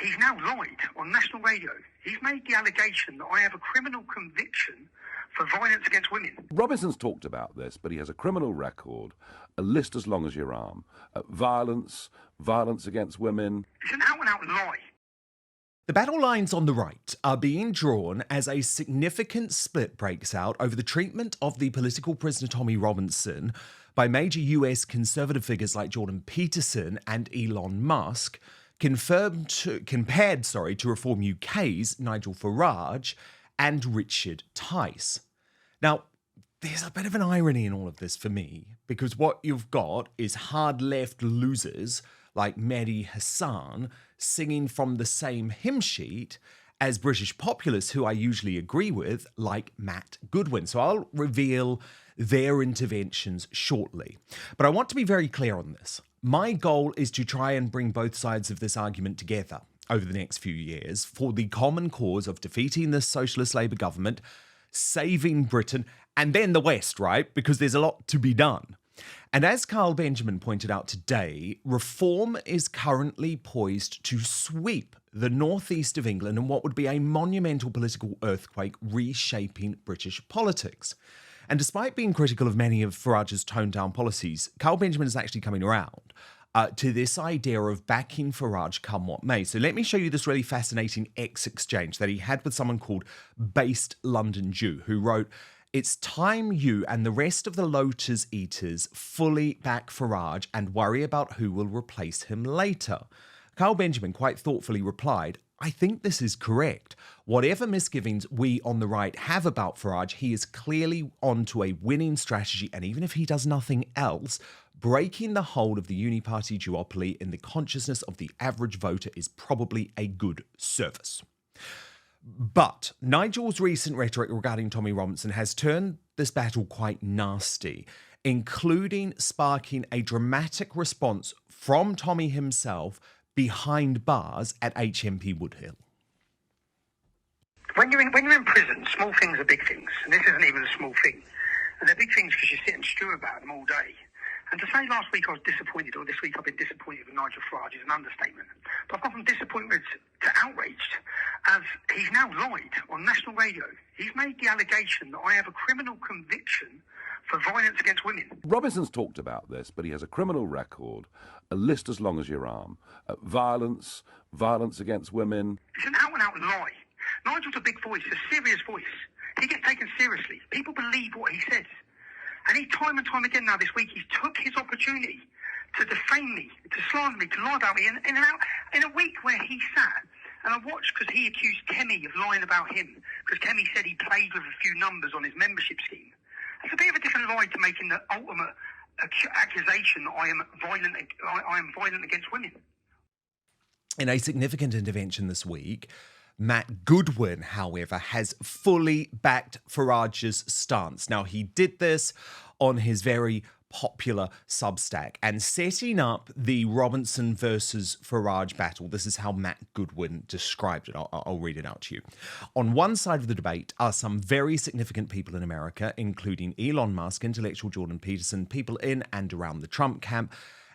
he's now lied on national radio. He's made the allegation that I have a criminal conviction for violence against women. Robinson's talked about this, but he has a criminal record, a list as long as your arm. Violence against women. It's an out-and-out lie. The battle lines on the right are being drawn as a significant split breaks out over the treatment of the political prisoner Tommy Robinson by major US conservative figures like Jordan Peterson and Elon Musk, compared to Reform UK's Nigel Farage and Richard Tice. Now, there's a bit of an irony in all of this for me, because what you've got is hard left losers like Mehdi Hassan singing from the same hymn sheet as British populists who I usually agree with, like Matt Goodwin. So I'll reveal their interventions shortly. But I want to be very clear on this. My goal is to try and bring both sides of this argument together over the next few years for the common cause of defeating the socialist Labour government, saving Britain, and then the West, right? Because there's a lot to be done. And as Carl Benjamin pointed out today, reform is currently poised to sweep the northeast of England in what would be a monumental political earthquake reshaping British politics. And despite being critical of many of Farage's toned-down policies, Carl Benjamin is actually coming around to this idea of backing Farage come what may. So let me show you this really fascinating exchange that he had with someone called Based London Jew, who wrote, "It's time you and the rest of the Lotus Eaters fully back Farage and worry about who will replace him later." Carl Benjamin quite thoughtfully replied, "I think this is correct. Whatever misgivings we on the right have about Farage, he is clearly onto a winning strategy, and even if he does nothing else, breaking the hold of the uniparty duopoly in the consciousness of the average voter is probably a good service." But Nigel's recent rhetoric regarding Tommy Robinson has turned this battle quite nasty, including sparking a dramatic response from Tommy himself behind bars at HMP Woodhill. When you're in prison, small things are big things, and this isn't even a small thing. And they're big things because you sit and stew about them all day. And to say last week I was disappointed, or this week I've been disappointed with Nigel Farage is an understatement. But I've gone from disappointment to outraged, as he's now lied on national radio. He's made the allegation that I have a criminal conviction for violence against women. Robinson's talked about this, but he has a criminal record, a list as long as your arm. Violence against women. It's an out-and-out lie. Nigel's a big voice, a serious voice. He gets taken seriously. People believe what he says. And he, time and time again now this week, he's took his opportunity to defame me, to slander me, to lie about me. In a week where he sat, and I watched because he accused Kemi of lying about him, because Kemi said he played with a few numbers on his membership scheme. It's a bit of a different lie to making the ultimate accusation that I am violent against women. In a significant intervention this week, Matt Goodwin, however, has fully backed Farage's stance. Now, he did this on his very popular Substack and setting up the Robinson versus Farage battle. This is how Matt Goodwin described it. I'll read it out to you. On one side of the debate are some very significant people in America, including Elon Musk, intellectual Jordan Peterson, people in and around the Trump camp,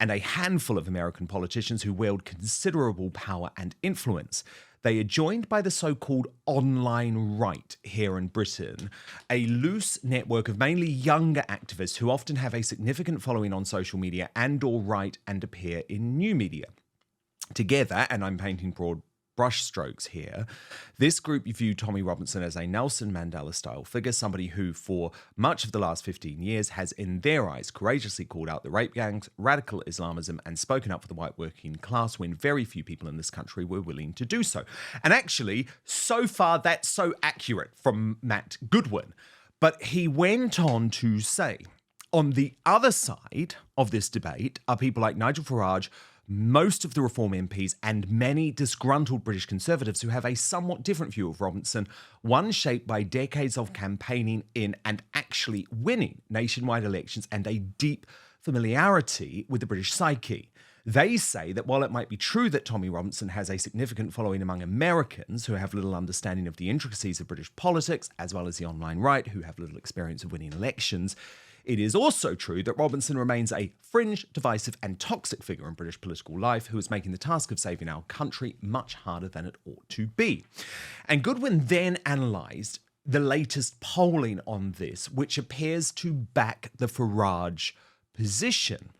and a handful of American politicians who wield considerable power and influence. They are joined by the so-called online right here in Britain, a loose network of mainly younger activists who often have a significant following on social media and/or write and appear in new media. Together, and I'm painting broad brushstrokes here, this group view Tommy Robinson as a Nelson Mandela-style figure, somebody who, for much of the last 15 years, has, in their eyes, courageously called out the rape gangs, radical Islamism, and spoken up for the white working class when very few people in this country were willing to do so. And actually, so far, that's so accurate from Matt Goodwin. But he went on to say, on the other side of this debate are people like Nigel Farage, most of the Reform MPs, and many disgruntled British Conservatives who have a somewhat different view of Robinson, one shaped by decades of campaigning in and actually winning nationwide elections and a deep familiarity with the British psyche. They say that while it might be true that Tommy Robinson has a significant following among Americans who have little understanding of the intricacies of British politics, as well as the online right who have little experience of winning elections, It is also true that Robinson remains a fringe, divisive, and toxic figure in British political life who is making the task of saving our country much harder than it ought to be. And Goodwin then analysed the latest polling on this, which appears to back the Farage position.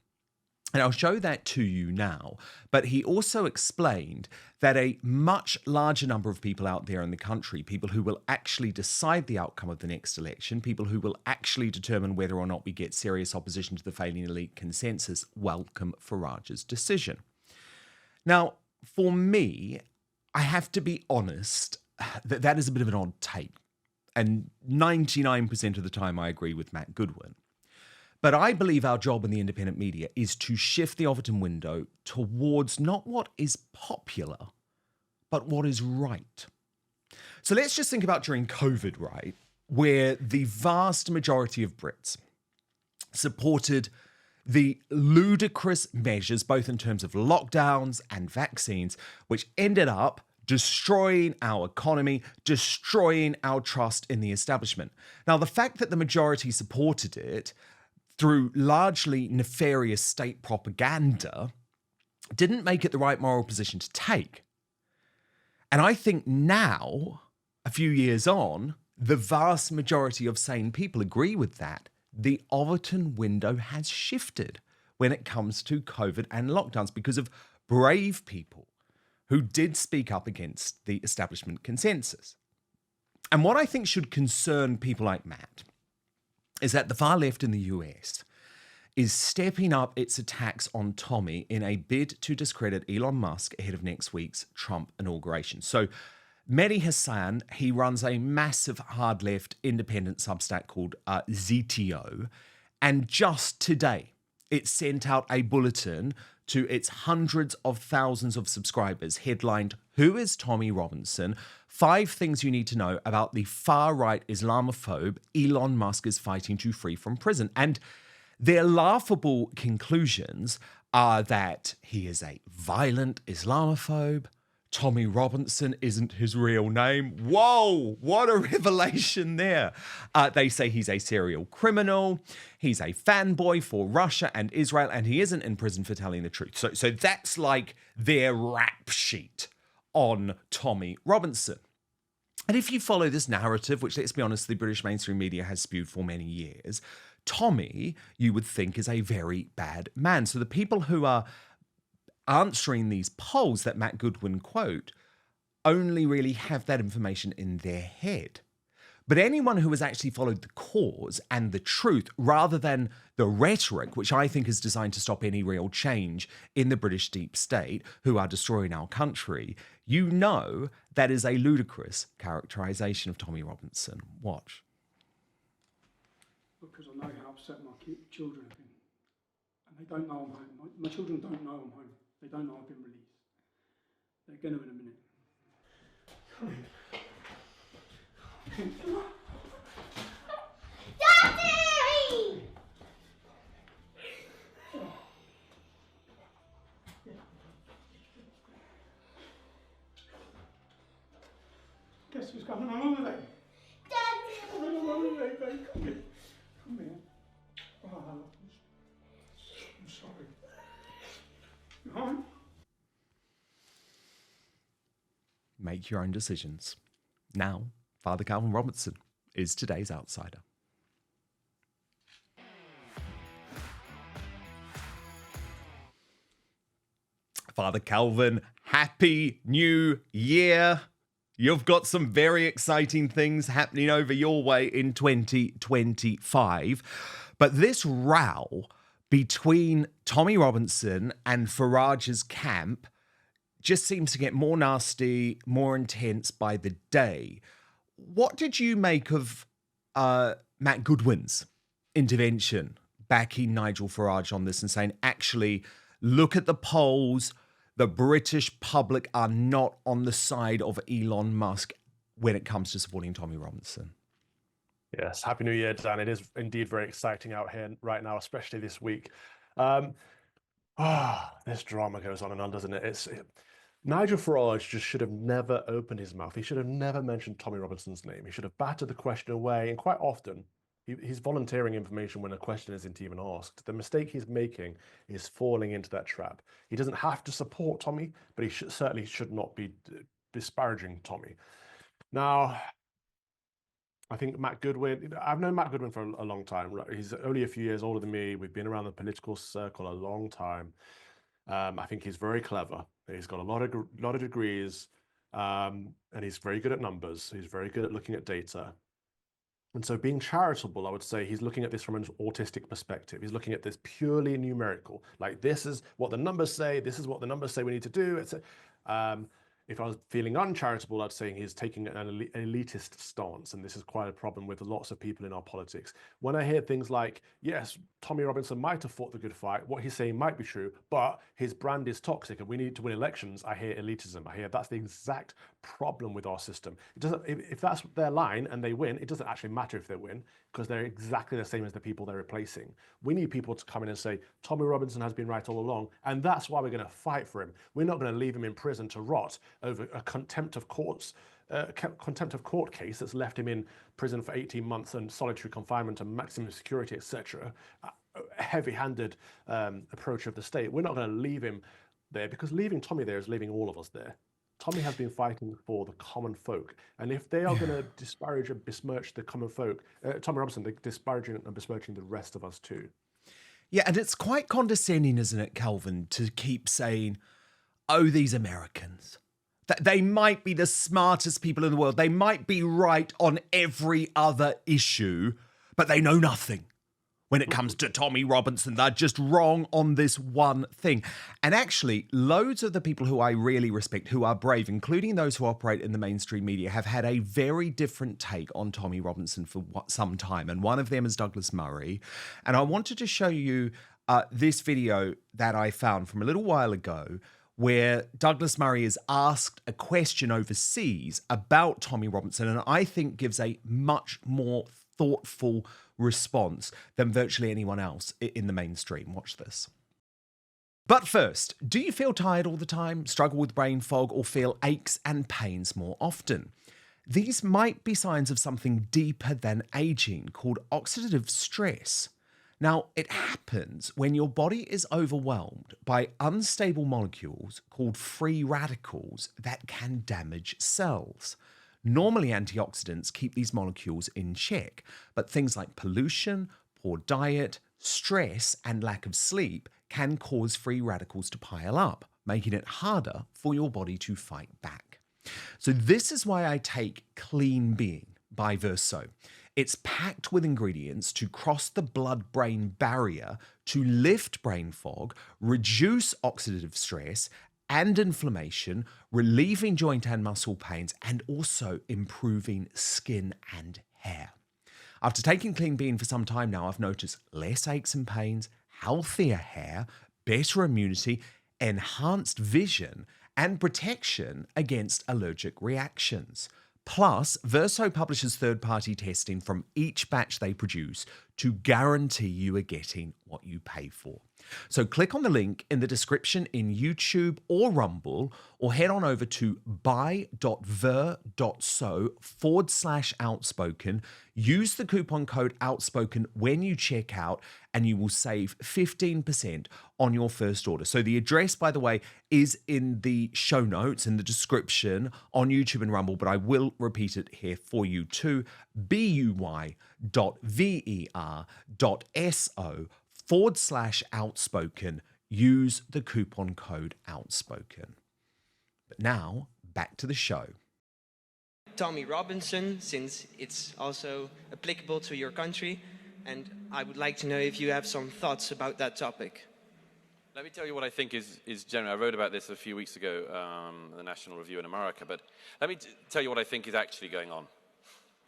And I'll show that to you now. But he also explained that a much larger number of people out there in the country, people who will actually decide the outcome of the next election, people who will actually determine whether or not we get serious opposition to the failing elite consensus, welcome Farage's decision. Now, for me, I have to be honest, that is a bit of an odd take. And 99% of the time I agree with Matt Goodwin. But I believe our job in the independent media is to shift the Overton window towards not what is popular, but what is right. So let's just think about during COVID, right, where the vast majority of Brits supported the ludicrous measures, both in terms of lockdowns and vaccines, which ended up destroying our economy, destroying our trust in the establishment. Now, the fact that the majority supported it through largely nefarious state propaganda didn't make it the right moral position to take. And I think now, a few years on, the vast majority of sane people agree with that. The Overton window has shifted when it comes to COVID and lockdowns because of brave people who did speak up against the establishment consensus. And what I think should concern people like Matt is that the far left in the US is stepping up its attacks on Tommy in a bid to discredit Elon Musk ahead of next week's Trump inauguration. So Mehdi Hassan, he runs a massive hard left independent Substack called ZTO. And just today, it sent out a bulletin to its hundreds of thousands of subscribers headlined, "Who is Tommy Robinson? 5 things you need to know about the far-right Islamophobe Elon Musk is fighting to free from prison." And their laughable conclusions are that he is a violent Islamophobe, Tommy Robinson isn't his real name. Whoa, what a revelation there. They say he's a serial criminal, he's a fanboy for Russia and Israel, and he isn't in prison for telling the truth. So that's like their rap sheet on Tommy Robinson. And if you follow this narrative, which, let's be honest, the British mainstream media has spewed for many years, Tommy, you would think, is a very bad man. So the people who are answering these polls that Matt Goodwin quote only really have that information in their head. But anyone who has actually followed the cause and the truth rather than the rhetoric, which I think is designed to stop any real change in the British deep state, who are destroying our country, you know that is a ludicrous characterization of Tommy Robinson. Watch. Because I know how upset my children have been. And they don't know I'm home. My children don't know I'm home. They don't know I've been released. They're going to in a minute. Daddy! Guess who's coming on holiday? Daddy! Coming on holiday, babe. Come here. Come here. Oh, I'm sorry. You home? Make your own decisions. Now, Father Calvin Robinson is today's outsider. Father Calvin, Happy New Year. You've got some very exciting things happening over your way in 2025. But this row between Tommy Robinson and Farage's camp just seems to get more nasty, more intense by the day. What did you make of Matt Goodwin's intervention backing Nigel Farage on this and saying, actually, look at the polls, the British public are not on the side of Elon Musk when it comes to supporting Tommy Robinson? Yes, Happy New Year, Dan. It is indeed very exciting out here right now, especially this week. This drama goes on and on, doesn't it? Nigel Farage just should have never opened his mouth. He should have never mentioned Tommy Robinson's name. He should have battered the question away. And quite often, he's volunteering information when a question isn't even asked. The mistake he's making is falling into that trap. He doesn't have to support Tommy, but he certainly should not be disparaging Tommy. Now, I think Matt Goodwin, I've known Matt Goodwin for a long time. He's only a few years older than me. We've been around the political circle a long time. I think he's very clever. He's got a lot of degrees, and he's very good at numbers. He's very good at looking at data. And so being charitable, I would say he's looking at this from an autistic perspective. He's looking at this purely numerical. Like, this is what the numbers say. This is what the numbers say we need to do. If I was feeling uncharitable, I'd say he's taking an elitist stance, and this is quite a problem with lots of people in our politics. When I hear things like, yes, Tommy Robinson might have fought the good fight, what he's saying might be true, but his brand is toxic and we need to win elections, I hear elitism. I hear that's the exact problem with our system. It doesn't, if that's their line and they win, it doesn't actually matter if they win, because they're exactly the same as the people they're replacing. We need people to come in and say, Tommy Robinson has been right all along, and that's why we're going to fight for him. We're not going to leave him in prison to rot over a contempt of court case that's left him in prison for 18 months and solitary confinement and maximum security, etc. A heavy-handed approach of the state. We're not going to leave him there, because leaving Tommy there is leaving all of us there. Tommy has been fighting for the common folk, and if they are going to disparage and besmirch the common folk, Tommy Robinson, they're disparaging and besmirching the rest of us too. Yeah, and it's quite condescending, isn't it, Calvin, to keep saying, oh, these Americans. They might be the smartest people in the world. They might be right on every other issue, but they know nothing. When it comes to Tommy Robinson, they're just wrong on this one thing. And actually, loads of the people who I really respect, who are brave, including those who operate in the mainstream media, have had a very different take on Tommy Robinson for some time. And one of them is Douglas Murray. And I wanted to show you this video that I found from a little while ago, where Douglas Murray is asked a question overseas about Tommy Robinson, and I think gives a much more thoughtful response than virtually anyone else in the mainstream. Watch this. But first, do you feel tired all the time, struggle with brain fog, or feel aches and pains more often? These might be signs of something deeper than aging, called oxidative stress. Now, it happens when your body is overwhelmed by unstable molecules called free radicals that can damage cells. Normally, antioxidants keep these molecules in check, but things like pollution, poor diet, stress, and lack of sleep can cause free radicals to pile up, making it harder for your body to fight back. So this is why I take Clean Being by Verso. It's packed with ingredients to cross the blood-brain barrier to lift brain fog, reduce oxidative stress and inflammation, relieving joint and muscle pains, and also improving skin and hair. After taking Clean Bean for some time now, I've noticed less aches and pains, healthier hair, better immunity, enhanced vision, and protection against allergic reactions. Plus, Verso publishes third-party testing from each batch they produce to guarantee you are getting what you pay for. So click on the link in the description in YouTube or Rumble, or head on over to buy.ver.so/outspoken. Use the coupon code outspoken when you check out, and you will save 15% on your first order. So the address, by the way, is in the show notes, in the description on YouTube and Rumble, but I will repeat it here for you too. buy.ver.so/outspoken. Use the coupon code outspoken. But now, back to the show. Tommy Robinson, since it's also applicable to your country, and I would like to know if you have some thoughts about that topic. Let me tell you what I think is general. I wrote about this a few weeks ago, the National Review in America, but let me tell you what I think is actually going on.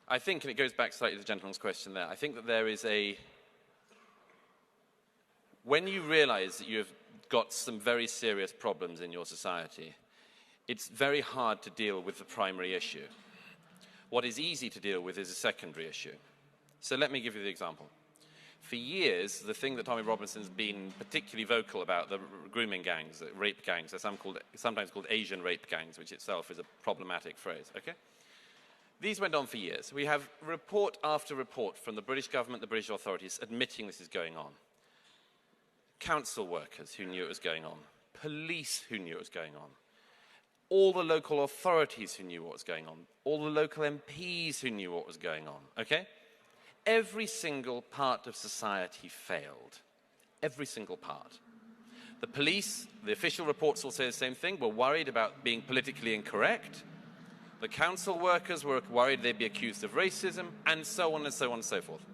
I think, and it goes back slightly to the gentleman's question there, I think that there is when you realize that you've got some very serious problems in your society, it's very hard to deal with the primary issue. What is easy to deal with is a secondary issue. So let me give you the example. For years, the thing that Tommy Robinson's been particularly vocal about, the grooming gangs, the rape gangs, they're sometimes called Asian rape gangs, which itself is a problematic phrase, okay? These went on for years. We have report after report from the British government, the British authorities, admitting this is going on. Council workers who knew it was going on. Police who knew it was going on. All the local authorities who knew what was going on. All the local MPs who knew what was going on, okay? Every single part of society failed. Every single part. The police, the official reports will say the same thing, were worried about being politically incorrect. The council workers were worried they'd be accused of racism, and so on and so on and so forth.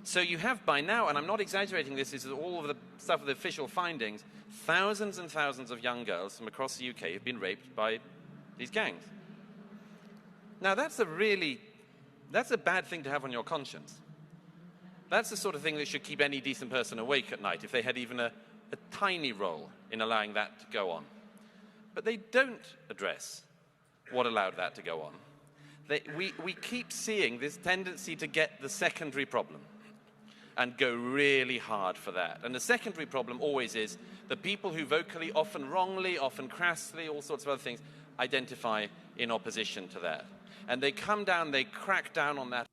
So you have by now, and I'm not exaggerating this, this is all of the stuff of the official findings, thousands and thousands of young girls from across the UK have been raped by these gangs. Now that's a bad thing to have on your conscience. That's the sort of thing that should keep any decent person awake at night if they had even a tiny role in allowing that to go on. But they don't address what allowed that to go on. We keep seeing this tendency to get the secondary problem and go really hard for that. And the secondary problem always is the people who vocally, often wrongly, often crassly, all sorts of other things, identify in opposition to that. And they come down, they crack down on that.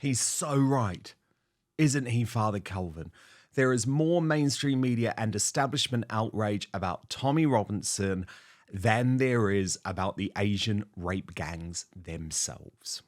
He's so right, isn't he, Father Calvin? There is more mainstream media and establishment outrage about Tommy Robinson than there is about the Asian rape gangs themselves.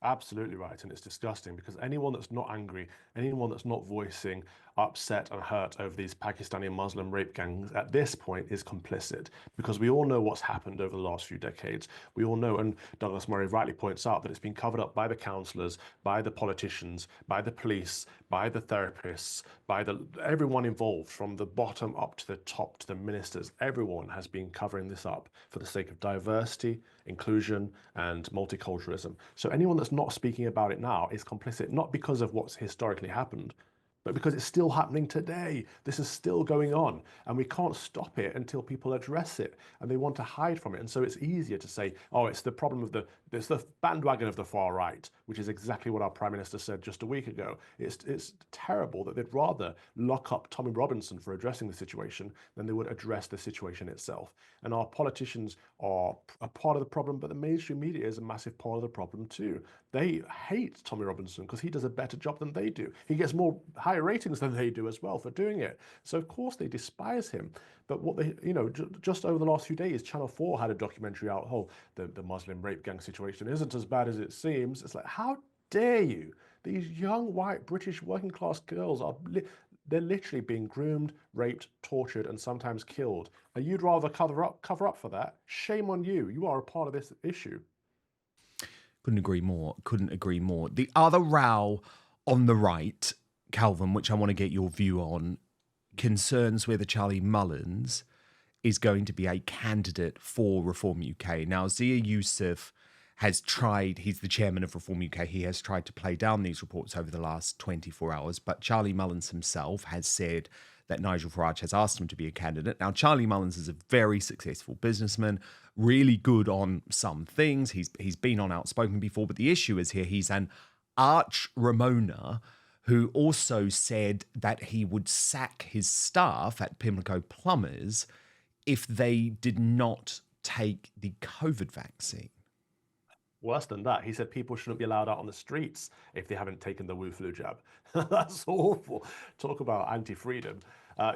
Absolutely right, and it's disgusting because anyone that's not angry, anyone that's not voicing upset and hurt over these Pakistani Muslim rape gangs at this point is complicit, because we all know what's happened over the last few decades. We all know, and Douglas Murray rightly points out, that it's been covered up by the councillors, by the politicians, by the police, by the therapists, by everyone involved, from the bottom up to the top to the ministers. Everyone has been covering this up for the sake of diversity, inclusion, and multiculturalism. So anyone that's not speaking about it now is complicit, not because of what's historically happened, but because it's still happening today. This is still going on, and we can't stop it until people address it, and they want to hide from it. And so it's easier to say, oh, it's the problem of it's the bandwagon of the far right, which is exactly what our Prime Minister said just a week ago. It's terrible that they'd rather lock up Tommy Robinson for addressing the situation than they would address the situation itself. And our politicians are a part of the problem, but the mainstream media is a massive part of the problem too. They hate Tommy Robinson because he does a better job than they do. He gets higher ratings than they do as well for doing it. So of course they despise him. But what they, just over the last few days, Channel 4 had a documentary out, the Muslim rape gang situation isn't as bad as it seems. It's like, how dare you? These young white British working class girls they're literally being groomed, raped, tortured, and sometimes killed. And you'd rather cover up for that? Shame on you. You are a part of this issue. Couldn't agree more. Couldn't agree more. The other row on the right, Calvin, which I want to get your view on, concerns whether Charlie Mullins is going to be a candidate for Reform UK. Now, Zia Youssef has tried, he's the chairman of Reform UK, he has tried to play down these reports over the last 24 hours, but Charlie Mullins himself has said that Nigel Farage has asked him to be a candidate. Now, Charlie Mullins is a very successful businessman, really good on some things. He's been on Outspoken before, but the issue is here, he's an arch Ramona who also said that he would sack his staff at Pimlico Plumbers if they did not take the COVID vaccine. Worse than that, he said people shouldn't be allowed out on the streets if they haven't taken the Wu flu jab. That's awful. Talk about anti-freedom.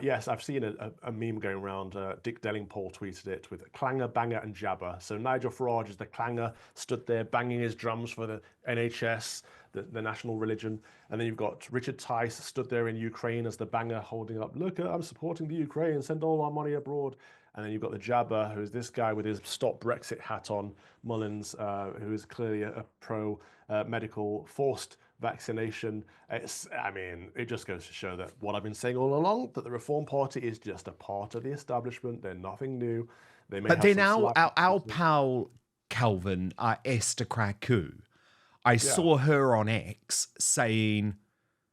Yes, I've seen a meme going around. Dick Dellingpole tweeted it with clanger, banger, and jabber. So Nigel Farage is the clanger, stood there banging his drums for the NHS, the national religion. And then you've got Richard Tice stood there in Ukraine as the banger, holding up, look, I'm supporting the Ukraine, send all our money abroad. And then you've got the jabber, who's this guy with his Stop Brexit hat on, Mullins, who is clearly a pro-medical forced vaccination. It just goes to show that what I've been saying all along, that the Reform Party is just a part of the establishment. They're nothing new. But then our pal Calvin, Esther Kraku, I saw her on X saying,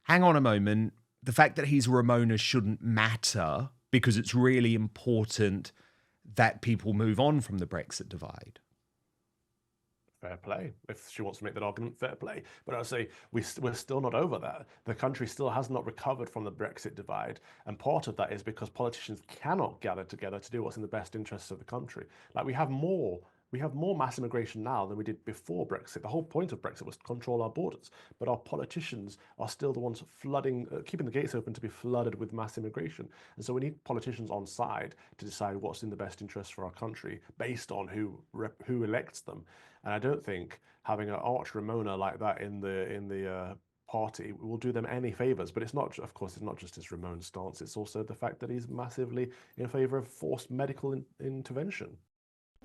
hang on a moment, the fact that he's Ramona shouldn't matter because it's really important that people move on from the Brexit divide. Fair play. If she wants to make that argument, fair play. But I'd say we're still not over that. The country still has not recovered from the Brexit divide. And part of that is because politicians cannot gather together to do what's in the best interests of the country. Like, we have more We have more mass immigration now than we did before Brexit. The whole point of Brexit was to control our borders, but our politicians are still the ones flooding, keeping the gates open to be flooded with mass immigration. And so we need politicians on side to decide what's in the best interest for our country based on who elects them. And I don't think having an arch Ramona like that in the party will do them any favors. But it's not, of course, it's not just his Ramon stance. It's also the fact that he's massively in favor of forced medical intervention.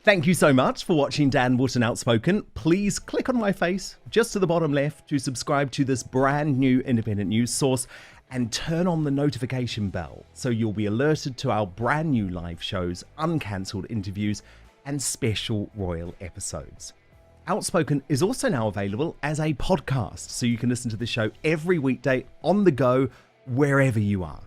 Thank you so much for watching Dan Wootton Outspoken. Please click on my face just to the bottom left to subscribe to this brand new independent news source and turn on the notification bell so you'll be alerted to our brand new live shows, uncancelled interviews, and special royal episodes. Outspoken is also now available as a podcast, so you can listen to the show every weekday on the go, wherever you are.